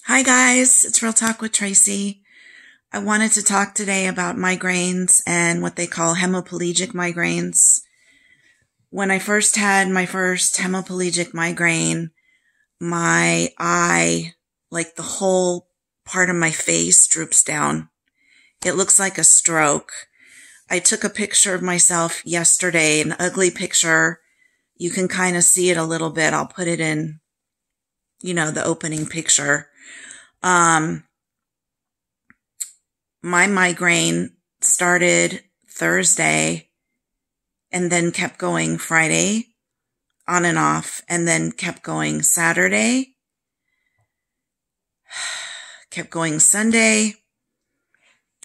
Hi guys, it's Real Talk with Tracy. I wanted to talk today about migraines and what they call hemiplegic migraines. When I first had my first hemiplegic migraine, my eye, like the whole part of my face, droops down. It looks like a stroke. I took a picture of myself yesterday, an ugly picture. You can kind of see it a little bit. I'll put it in, the opening picture. My migraine started Thursday and then kept going Friday on and off, and then kept going Saturday, kept going Sunday.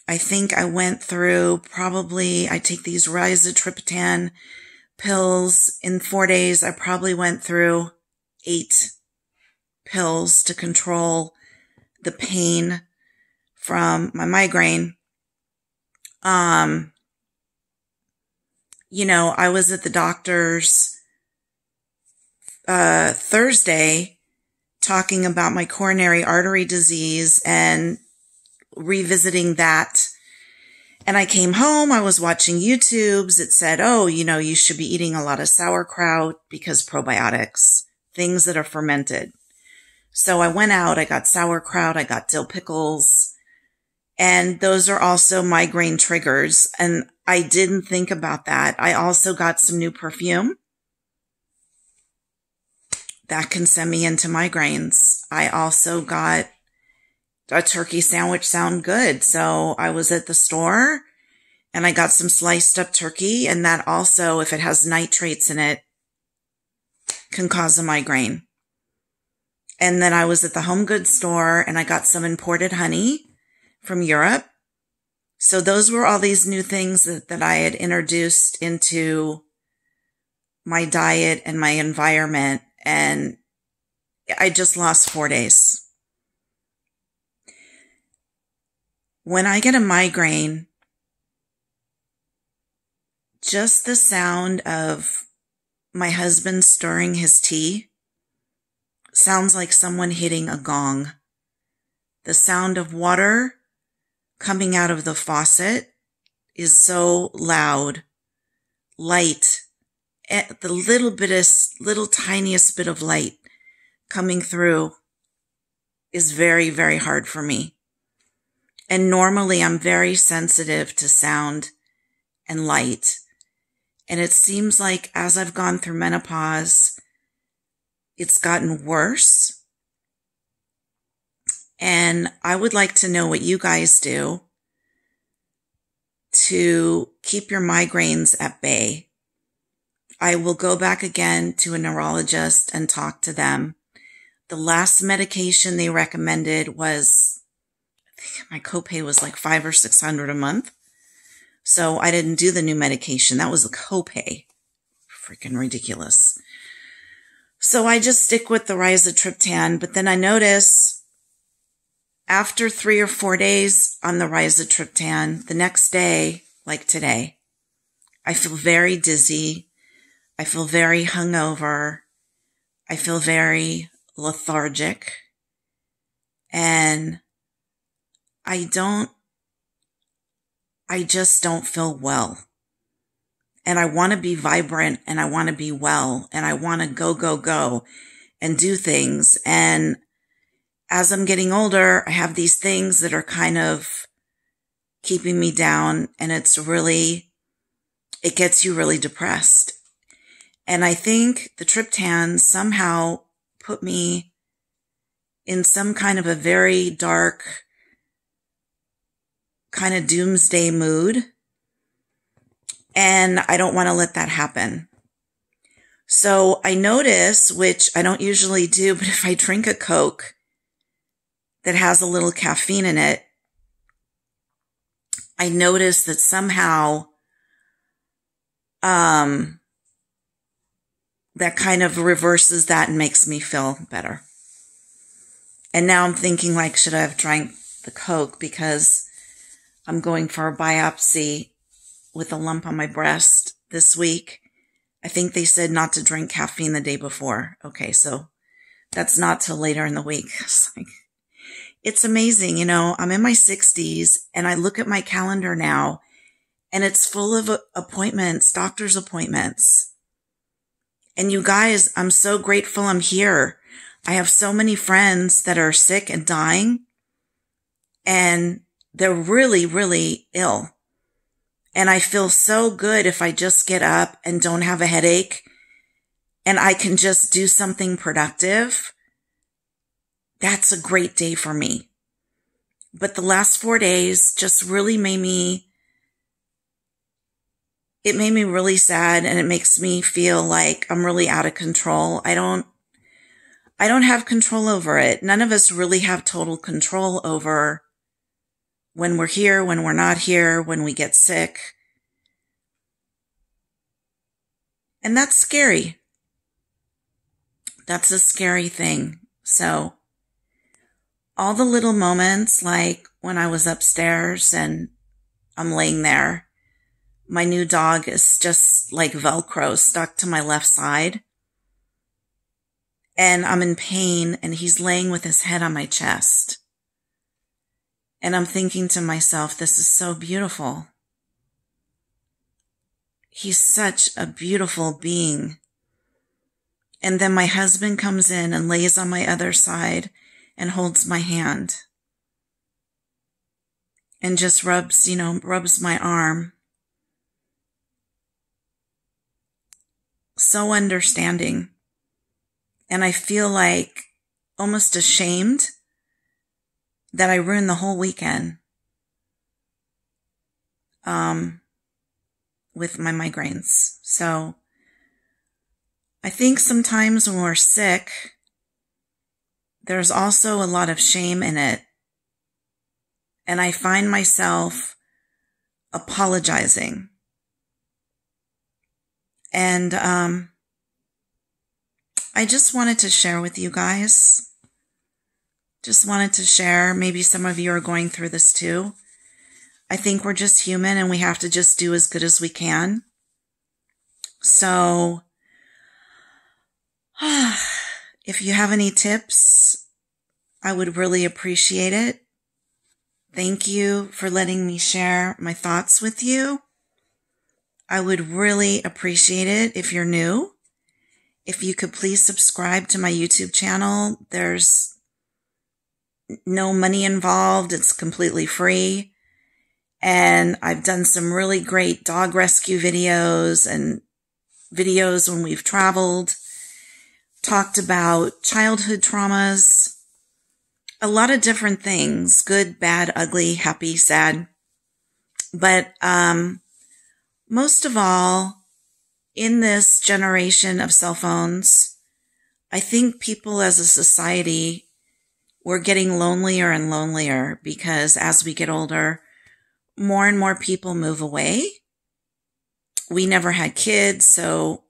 I think I went through I take these rizatriptan pills. In 4 days, I probably went through 8 pills to control the pain from my migraine. I was at the doctor's Thursday talking about my coronary artery disease and revisiting that. And I came home, I was watching YouTubes. It said, you should be eating a lot of sauerkraut because probiotics, things that are fermented. So I went out, I got sauerkraut, I got dill pickles, and those are also migraine triggers. And I didn't think about that. I also got some new perfume that can send me into migraines. I also got a turkey sandwich sound good. So I was at the store and I got some sliced up turkey, and that also, if it has nitrates in it, can cause a migraine. And then I was at the home goods store and I got some imported honey from Europe. So those were all these new things that I had introduced into my diet and my environment. And I just lost 4 days. When I get a migraine, just the sound of my husband stirring his tea sounds like someone hitting a gong. The sound of water coming out of the faucet is so loud, light. The little tiniest bit of light coming through is very, very hard for me. And normally I'm very sensitive to sound and light. And it seems like as I've gone through menopause, it's gotten worse. And I would like to know what you guys do to keep your migraines at bay. I will go back again to a neurologist and talk to them. The last medication they recommended was, I think my copay was like $500 or $600 a month. So I didn't do the new medication. That was the copay. Freaking ridiculous. So I just stick with the rizatriptan, but then I notice after 3 or 4 days on the rizatriptan, the next day, like today, I feel very dizzy. I feel very hungover. I feel very lethargic. And I just don't feel well. And I want to be vibrant, and I want to be well, and I want to go and do things. And as I'm getting older, I have these things that are kind of keeping me down, and it gets you really depressed. And I think the triptan somehow put me in some kind of a very dark, kind of doomsday mood. And I don't want to let that happen. So I notice, which I don't usually do, but if I drink a Coke that has a little caffeine in it, I notice that somehow that kind of reverses that and makes me feel better. And now I'm thinking, like, should I have drank the Coke because I'm going for a biopsy with a lump on my breast this week. I think they said not to drink caffeine the day before. Okay, so that's not till later in the week. it's amazing. You know, I'm in my 60s and I look at my calendar now and it's full of appointments, doctor's appointments. And you guys, I'm so grateful I'm here. I have so many friends that are sick and dying, and they're really, really ill. And I feel so good if I just get up and don't have a headache and I can just do something productive. That's a great day for me. But the last 4 days just really made me really sad, and it makes me feel like I'm really out of control. I don't have control over it. None of us really have total control over when we're here, when we're not here, when we get sick. And that's scary. That's a scary thing. So all the little moments, like when I was upstairs and I'm laying there, my new dog is just like Velcro stuck to my left side. And I'm in pain, and he's laying with his head on my chest. And I'm thinking to myself, this is so beautiful. He's such a beautiful being. And then my husband comes in and lays on my other side and holds my hand and just rubs my arm. So understanding. And I feel like almost ashamed that I ruined the whole weekend with my migraines. So I think sometimes when we're sick, there's also a lot of shame in it. And I find myself apologizing. And I just wanted to share with you guys. Just wanted to share. Maybe some of you are going through this too. I think we're just human and we have to just do as good as we can. So, if you have any tips, I would really appreciate it. Thank you for letting me share my thoughts with you. I would really appreciate it if you're new. If you could please subscribe to my YouTube channel. There's no money involved. It's completely free. And I've done some really great dog rescue videos and videos when we've traveled, talked about childhood traumas, a lot of different things, good, bad, ugly, happy, sad. But most of all, in this generation of cell phones, I think people as a society, we're getting lonelier and lonelier because as we get older, more and more people move away. We never had kids, so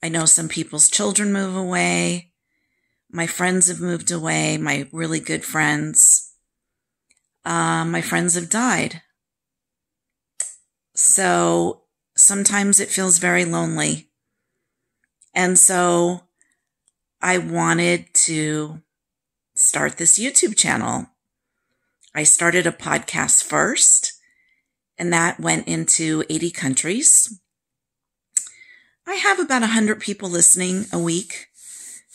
I know some people's children move away. My friends have moved away, my really good friends. My friends have died. So sometimes it feels very lonely. And so I wanted to start this YouTube channel. I started a podcast first, and that went into 80 countries. I have about 100 people listening a week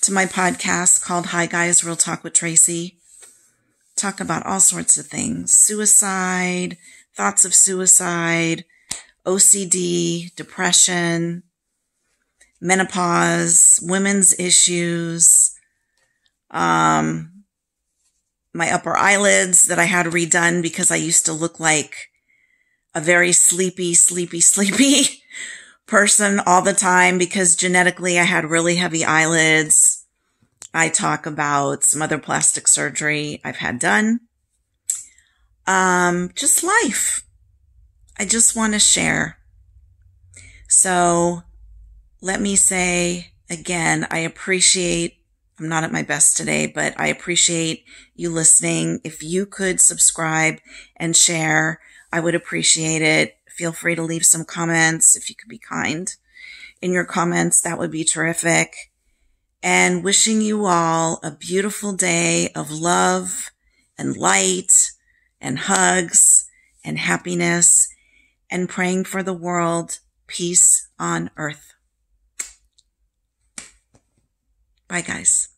to my podcast called Hi Guys, Real Talk with Tracy. Talk about all sorts of things. Suicide, thoughts of suicide, OCD, depression, menopause, women's issues, my upper eyelids that I had redone because I used to look like a very sleepy person all the time because genetically I had really heavy eyelids. I talk about some other plastic surgery I've had done. Just life. I just want to share. So let me say again, I'm not at my best today, but I appreciate you listening. If you could subscribe and share, I would appreciate it. Feel free to leave some comments. If you could be kind in your comments, that would be terrific. And wishing you all a beautiful day of love and light and hugs and happiness, and praying for the world, peace on earth. Bye, guys.